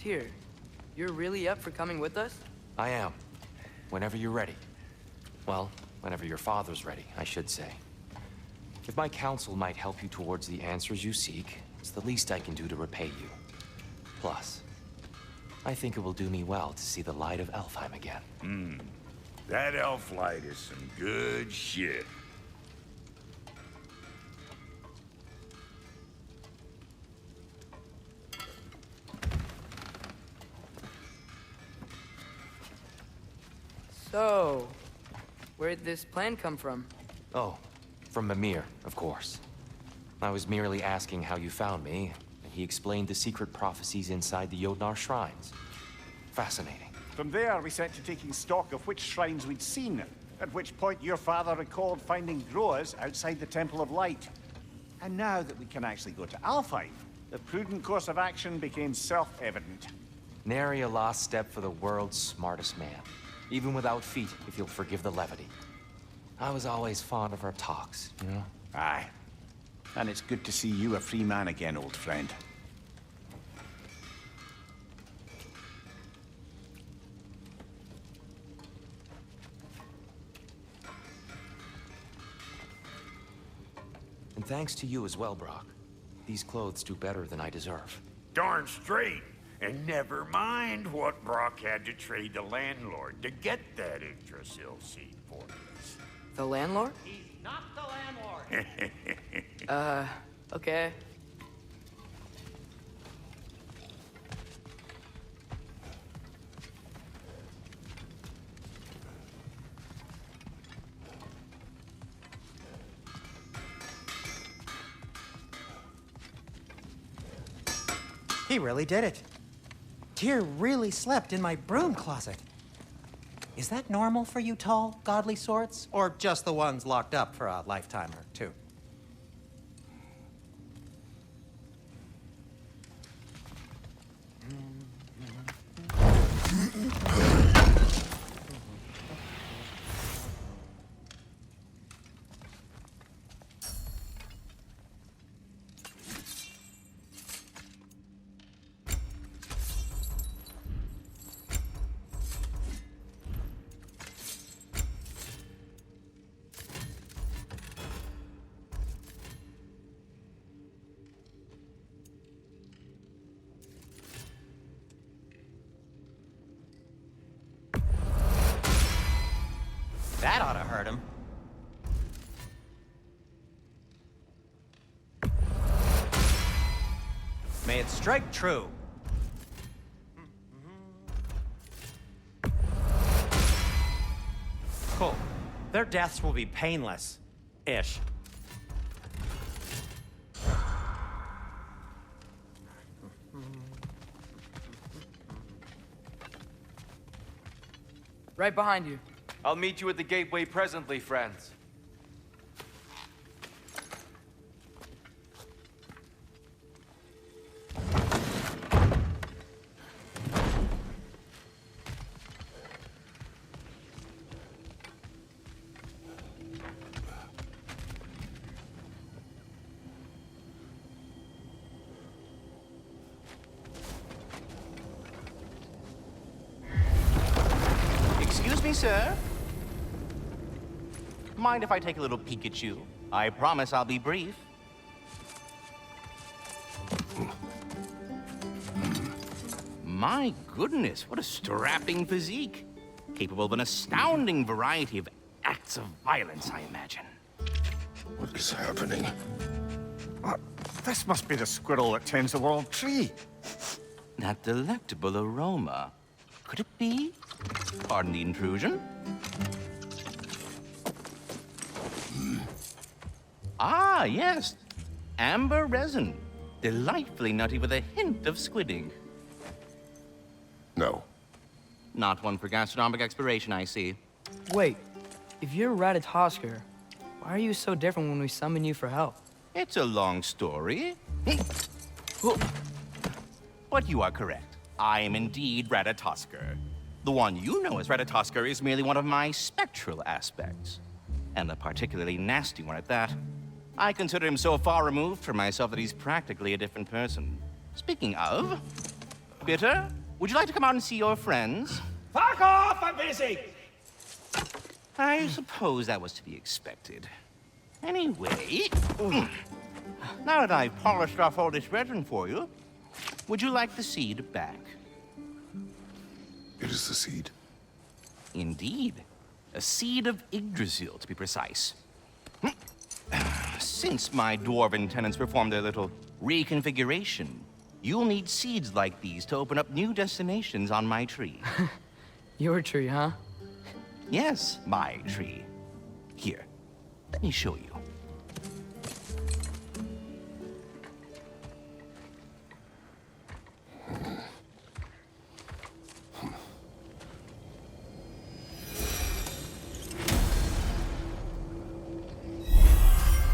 Tyr, you're really up for coming with us? I am. Whenever you're ready. Well, whenever your father's ready, I should say. If my counsel might help you towards the answers you seek, it's the least I can do to repay you. Plus, I think it will do me well to see the light of Elfheim again. That elf light is some good shit. So, where'd this plan come from? Oh, from Mimir, of course. I was merely asking how you found me, and he explained the secret prophecies inside the Jotnar shrines. Fascinating. From there, we set to taking stock of which shrines we'd seen, at which point your father recalled finding Groas outside the Temple of Light. And now that we can actually go to Alfheim, the prudent course of action became self-evident. Nary a lost step for the world's smartest man. Even without feet, if you'll forgive the levity. I was always fond of our talks, you know? Aye. And it's good to see you a free man again, old friend. And thanks to you as well, Brock. These clothes do better than I deserve. Darn straight. And never mind what Brock had to trade the landlord to get that Yggdrasil seed for us. The landlord? He's not the landlord. Okay. He really did it. Tyr really slept in my broom closet. Is that normal for you tall, godly sorts? Or just the ones locked up for a lifetime or two? That ought to hurt him. May it strike true. Cool. Their deaths will be painless-ish. Right behind you. I'll meet you at the gateway presently, friends. Excuse me, sir. Mind if I take a little peek at you? I promise I'll be brief. My goodness, what a strapping physique. Capable of an astounding variety of acts of violence, I imagine. What is happening? This must be the squirrel that tends the world tree. That delectable aroma. Could it be? Pardon the intrusion. Ah, yes. Amber resin. Delightfully nutty with a hint of squid ink. No. Not one for gastronomic exploration, I see. Wait, if you're Ratatoskr, why are you so different when we summon you for help? It's a long story. But you are correct. I am indeed Ratatoskr. The one you know as Ratatoskr is merely one of my spectral aspects. And a particularly nasty one at that. I consider him so far removed from myself that he's practically a different person. Speaking of... Bitter, would you like to come out and see your friends? Fuck off! I'm busy! I suppose that was to be expected. Anyway, now that I've polished off all this resin for you, would you like the seed back? It is the seed. Indeed. A seed of Yggdrasil, to be precise. Since my dwarven tenants performed their little reconfiguration, you'll need seeds like these to open up new destinations on my tree. Your tree, huh? Yes, my tree. Here, let me show you.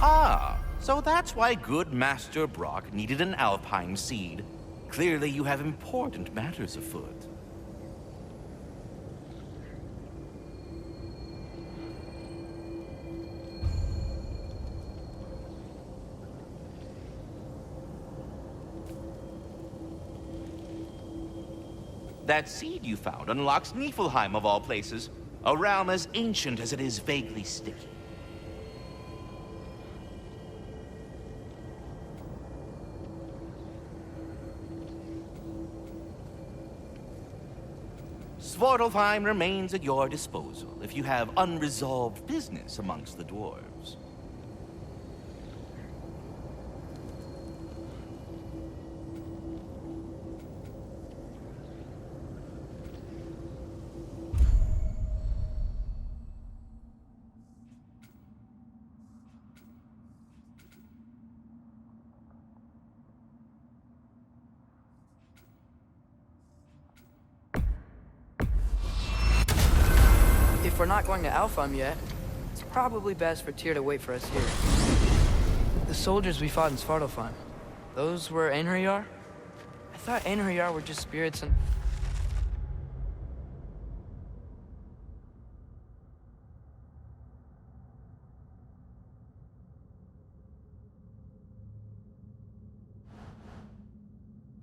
Ah, so that's why good Master Brock needed an alpine seed. Clearly you have important matters afoot. That seed you found unlocks Niflheim of all places, a realm as ancient as it is vaguely sticky. Svartalfheim remains at your disposal if you have unresolved business amongst the dwarves. If we're not going to Alfheim yet, it's probably best for Tyr to wait for us here. The soldiers we fought in Svartalfheim, those were Einherjar? I thought Einherjar were just spirits and...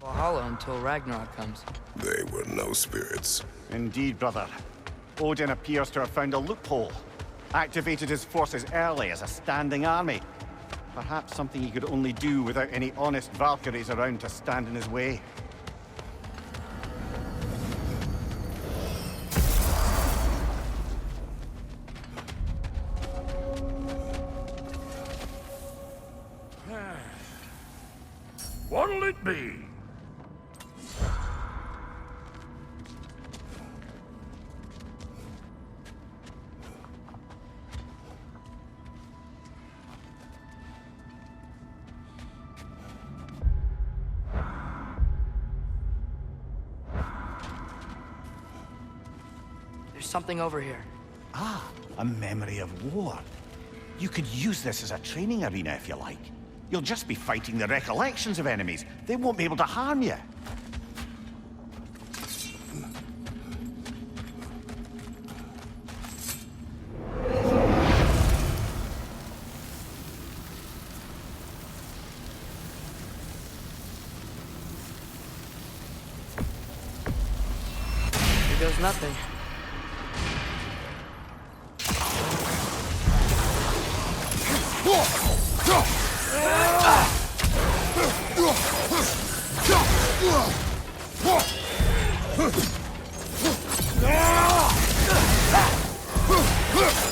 Valhalla until Ragnarok comes. They were no spirits. Indeed, brother. Odin appears to have found a loophole. Activated his forces early as a standing army. Perhaps something he could only do without any honest Valkyries around to stand in his way. What'll it be? There's something over here. Ah, a memory of war. You could use this as a training arena if you like. You'll just be fighting the recollections of enemies. They won't be able to harm you. Here goes nothing.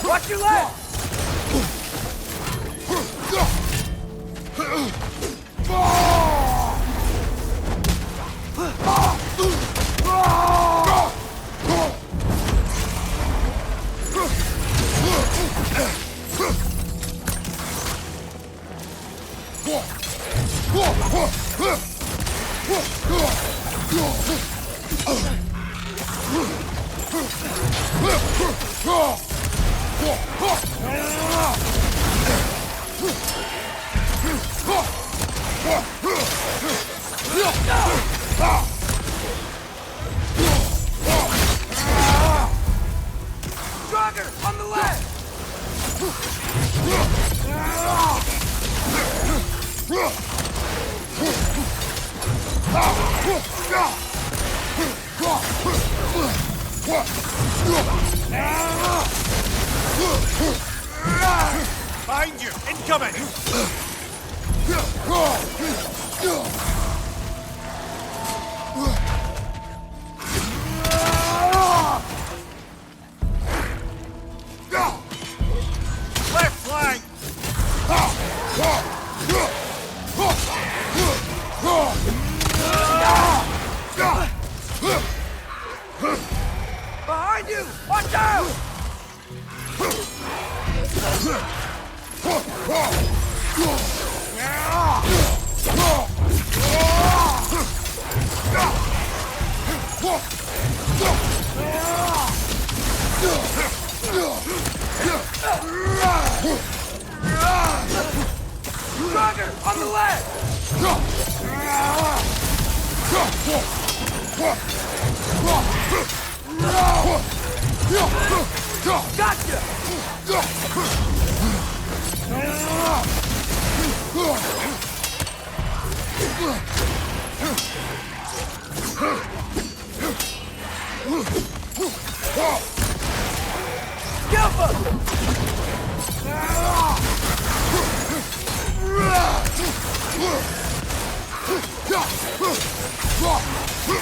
Watch your leg! Drugger, on the left! Behind you! Incoming! Left flank! Behind you! Watch out! Roger! On the left! Gotcha!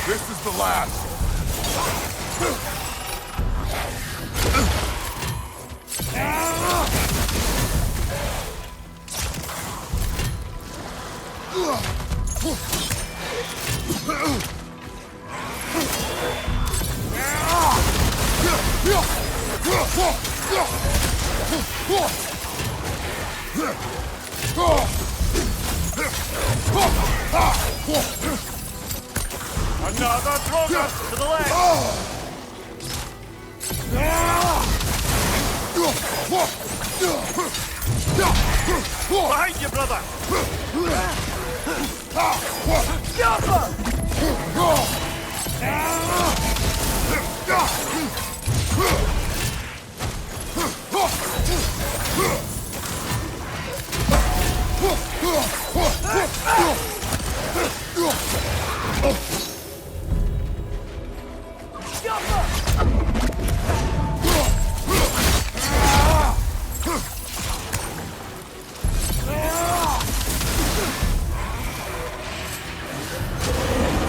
This is the last. Another Troga to the left! Behind you, brother!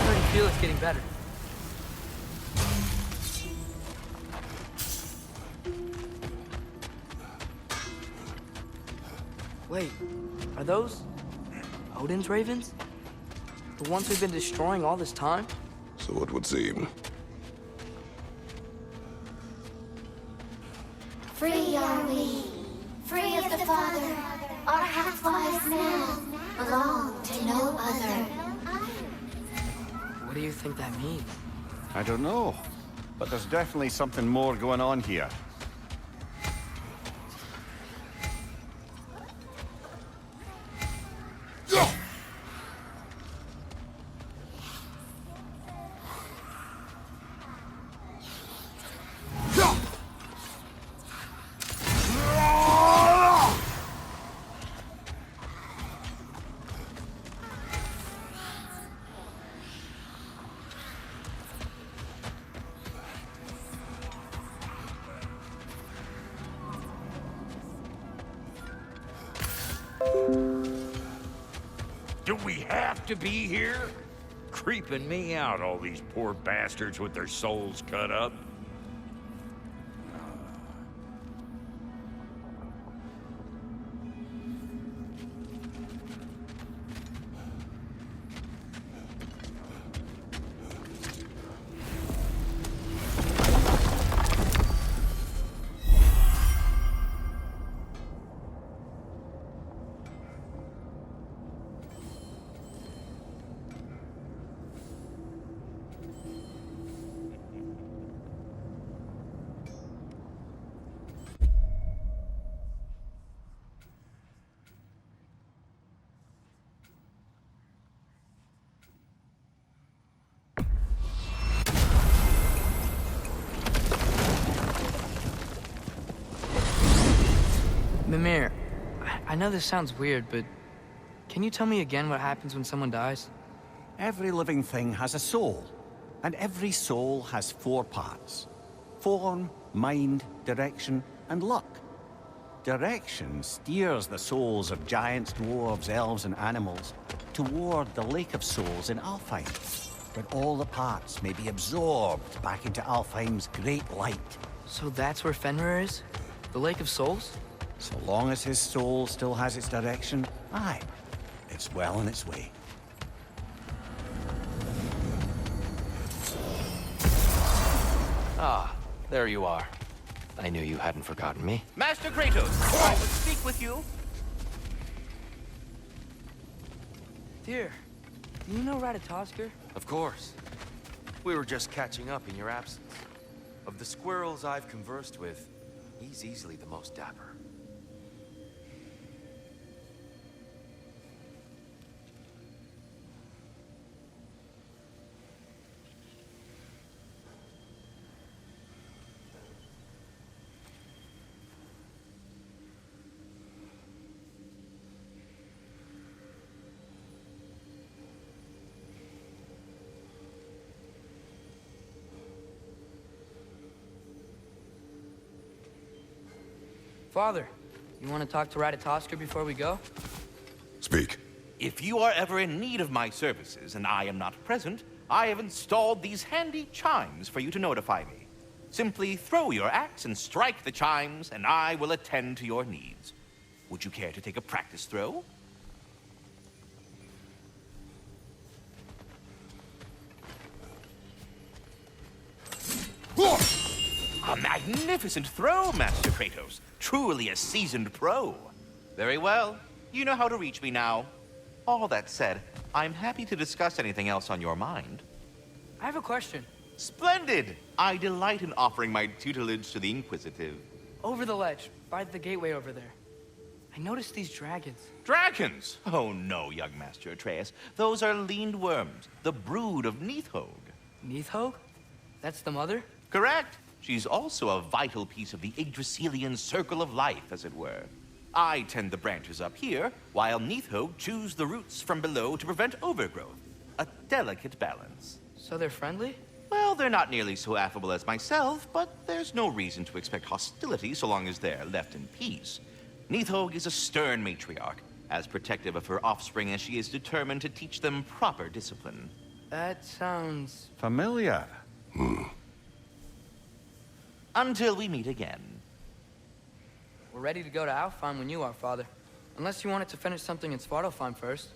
I feel it's getting better. Wait, are those Odin's ravens? The ones we've been destroying all this time? So it would seem. Free are we, free of the Father. Our half-wise man belong to no other. What do you think that means? I don't know, but there's definitely something more going on here. Do we have to be here? Creeping me out, all these poor bastards with their souls cut up. Mimir, I know this sounds weird, but can you tell me again what happens when someone dies? Every living thing has a soul. And every soul has 4 parts: form, mind, direction, and luck. Direction steers the souls of giants, dwarves, elves, and animals toward the Lake of Souls in Alfheim, where all the parts may be absorbed back into Alfheim's great light. So that's where Fenrir is? The Lake of Souls? So long as his soul still has its direction, aye, it's well on its way. Ah, there you are. I knew you hadn't forgotten me. Master Kratos, I would speak with you. Dear, do you know Ratatoskr? Of course. We were just catching up in your absence. Of the squirrels I've conversed with, he's easily the most dapper. Father, you want to talk to Ratatoskr before we go? Speak. If you are ever in need of my services and I am not present, I have installed these handy chimes for you to notify me. Simply throw your axe and strike the chimes, and I will attend to your needs. Would you care to take a practice throw? A magnificent throw, Master Kratos. Truly a seasoned pro. Very well. You know how to reach me now. All that said, I'm happy to discuss anything else on your mind. I have a question. Splendid! I delight in offering my tutelage to the inquisitive. Over the ledge, by the gateway over there. I noticed these dragons. Dragons? Oh no, young Master Atreus. Those are leaned worms, the brood of Nidhogg. Nidhogg? That's the mother? Correct. She's also a vital piece of the Yggdrasilian circle of life, as it were. I tend the branches up here, while Nidhogg chews the roots from below to prevent overgrowth. A delicate balance. So they're friendly? Well, they're not nearly so affable as myself, but there's no reason to expect hostility so long as they're left in peace. Nidhogg is a stern matriarch, as protective of her offspring as she is determined to teach them proper discipline. That sounds... Familiar. Until we meet again. We're ready to go to Alfheim when you are, Father. Unless you wanted to finish something in Svartalfheim first.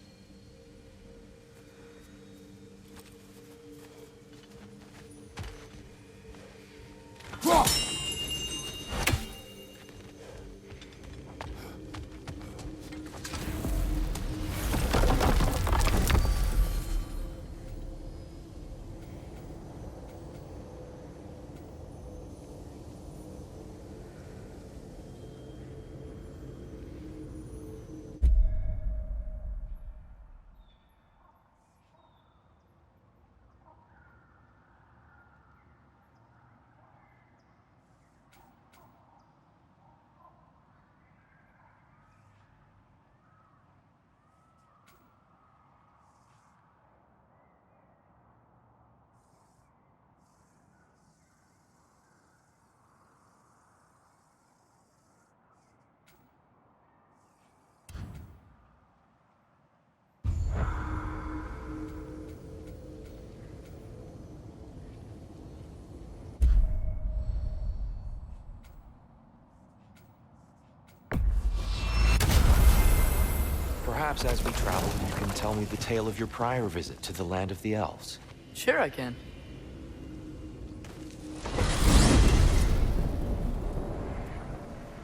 Perhaps as we travel, you can tell me the tale of your prior visit to the land of the elves. Sure I can.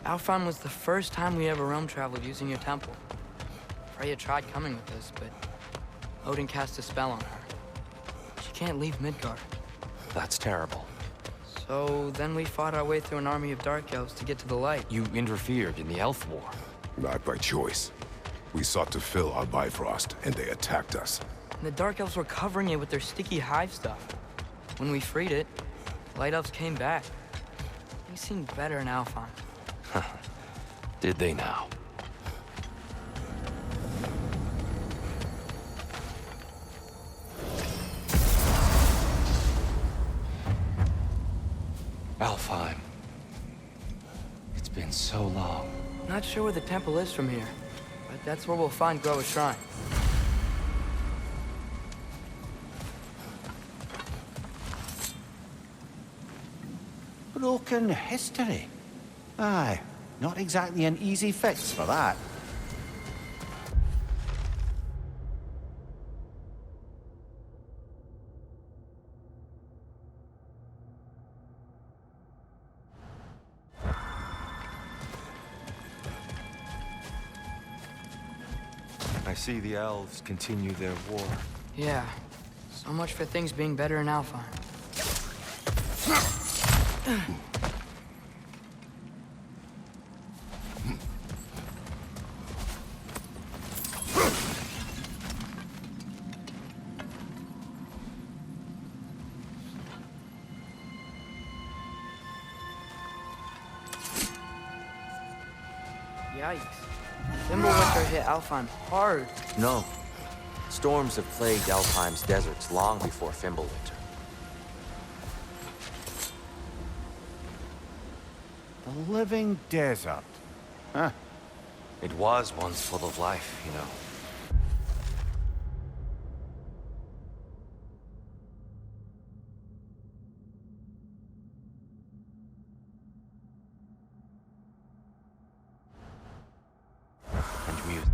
Alfheim was the first time we ever realm traveled using your temple. Freya tried coming with us, but Odin cast a spell on her. She can't leave Midgard. That's terrible. So then we fought our way through an army of dark elves to get to the light. You interfered in the Elf War. Not by choice. We sought to fill our Bifrost, and they attacked us. And the dark elves were covering it with their sticky hive stuff. When we freed it, the light elves came back. They seemed better in Alfheim. Did they now? Alfheim. It's been so long. Not sure where the temple is from here, but that's where we'll find Groa's shrine. Broken history. Aye, not exactly an easy fix for that. I see the elves continue their war. Yeah, so much for things being better in Alfheim. Yikes. Fimbulwinter hit Alfheim hard. No. Storms have plagued Alfheim's deserts long before Fimbulwinter. The living desert. Huh. It was once full of life, you know. And music.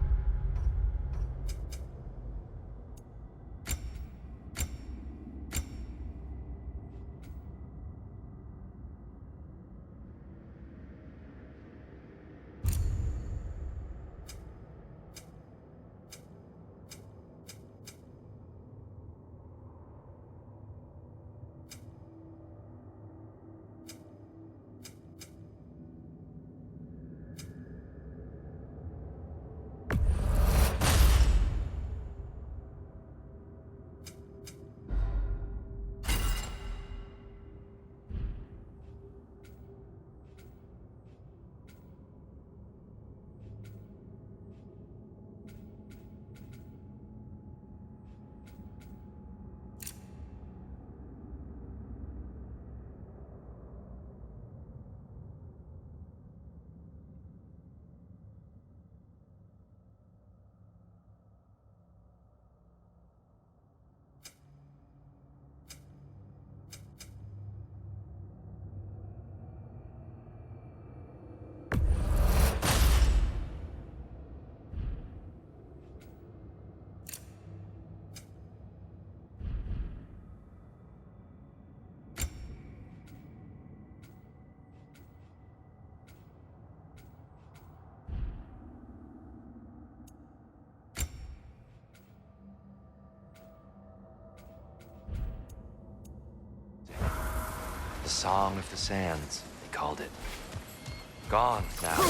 The Song of the Sands, they called it. Gone now.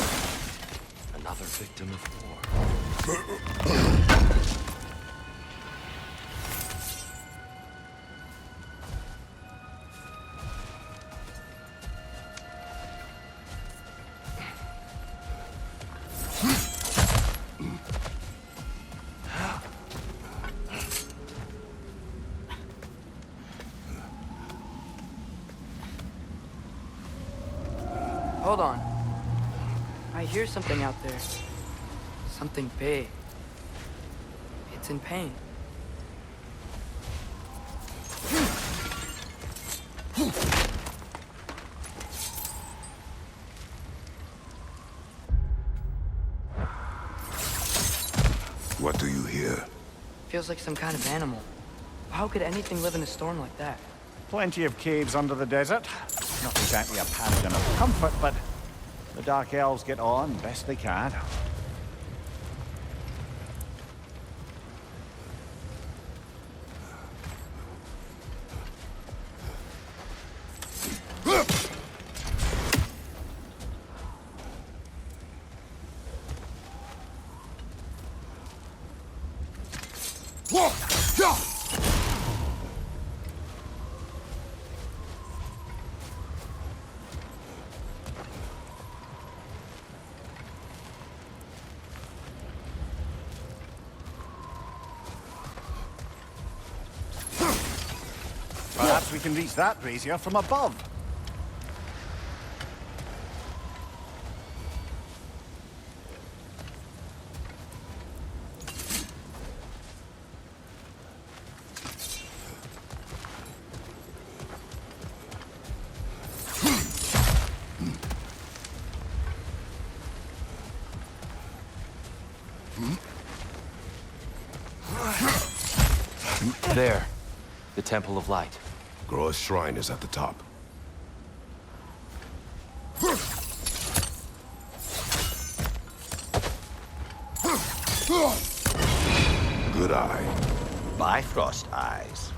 Another victim of war. Hold on. I hear something out there. Something big. It's in pain. What do you hear? Feels like some kind of animal. How could anything live in a storm like that? Plenty of caves under the desert. Not exactly a bastion of comfort, but the Dark Elves get on best they can. Perhaps we can reach that brazier from above. There. The Temple of Light. Groa's shrine is at the top. Good eye. Bifrost eyes.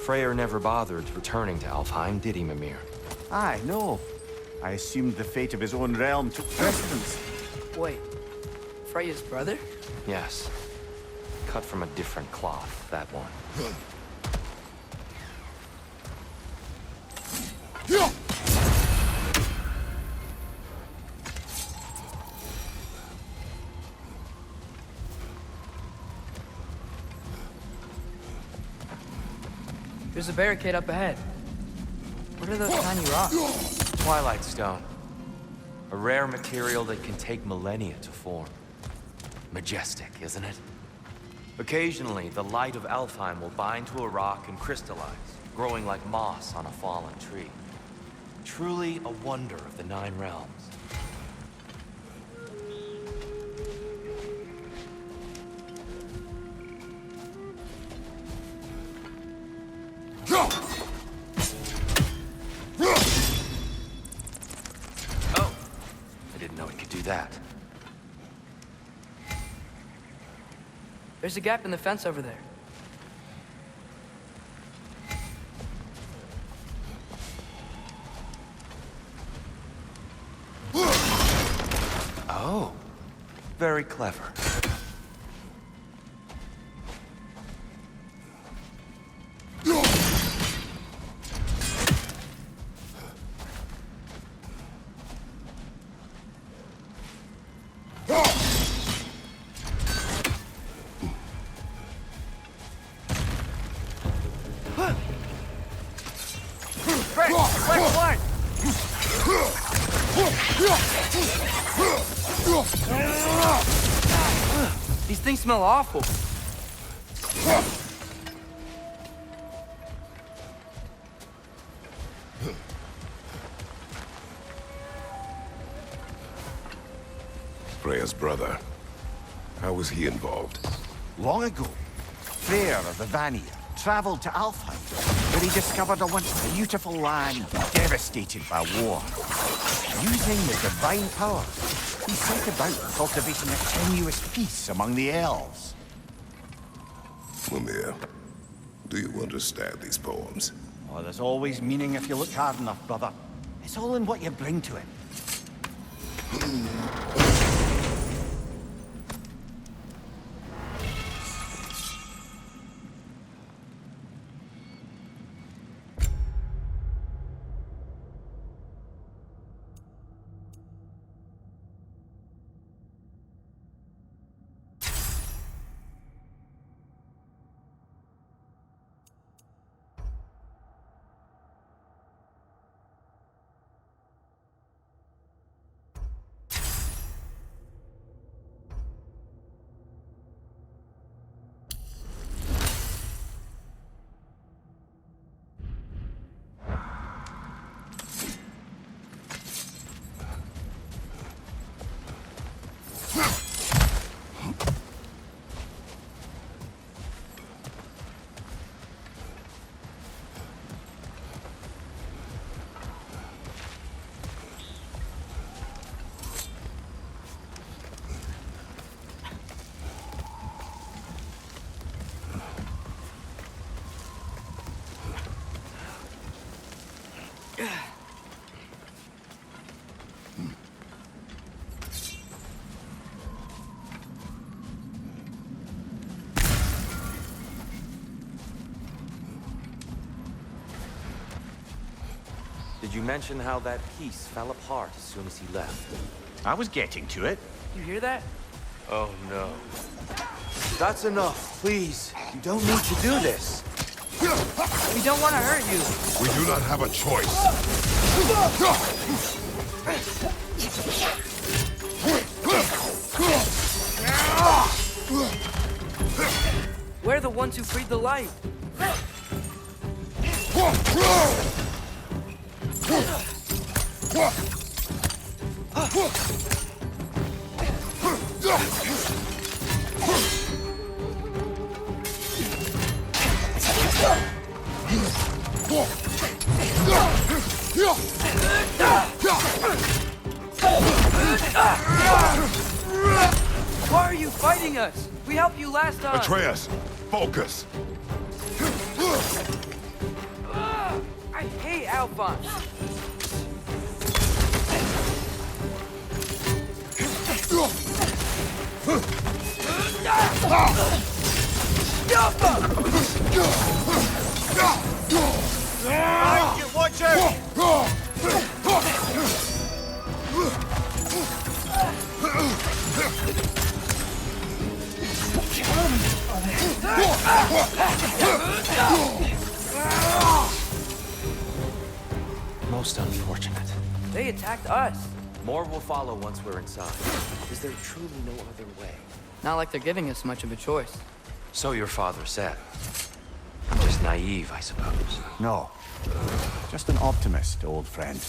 Freyr never bothered returning to Alfheim, did he, Mimir? Aye, no. I assumed the fate of his own realm took precedence. Wait, Freya's brother? Yes. Cut from a different cloth, that one. There's a barricade up ahead. What are those tiny rocks? Twilight Stone. A rare material that can take millennia to form. Majestic, isn't it? Occasionally, the light of Alfheim will bind to a rock and crystallize, growing like moss on a fallen tree. Truly a wonder of the Nine Realms. Oh, I didn't know it could do that. There's a gap in the fence over there. Oh, very clever. These things smell awful. Freya's brother. How was he involved? Long ago, Freyr of the Vanir traveled to Alfheim, where he discovered a once beautiful land devastated by war. Using the divine power, he set about cultivating a tenuous peace among the elves. Mimir, do you understand these poems? Oh, there's always meaning if you look hard enough, brother. It's all in what you bring to it. Did you mention how that piece fell apart as soon as he left? I was getting to it. You hear that? Oh no. That's enough, please. You don't need to do this. We don't want to hurt you. We do not have a choice. We're the ones who freed the light. Why are you fighting us? We helped you last time. Atreus, focus. I hate Alphonse. Watch out! Most unfortunate. They attacked us. More will follow once we're inside. Is there truly no other way? Not like they're giving us much of a choice. So your father said. I'm just naive, I suppose. No. Just an optimist, old friend.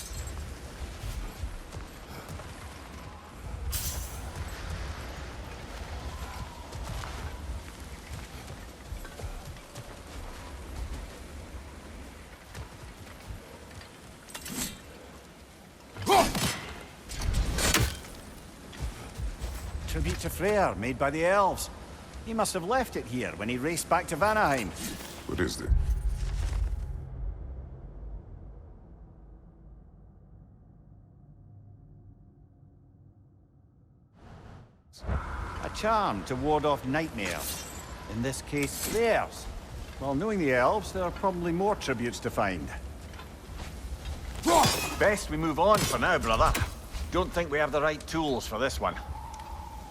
Tribute to Freyr, made by the elves. He must have left it here when he raced back to Vanaheim. What is it? A charm to ward off nightmares. In this case, theirs. Well, knowing the elves, there are probably more tributes to find. Best we move on for now, brother. Don't think we have the right tools for this one.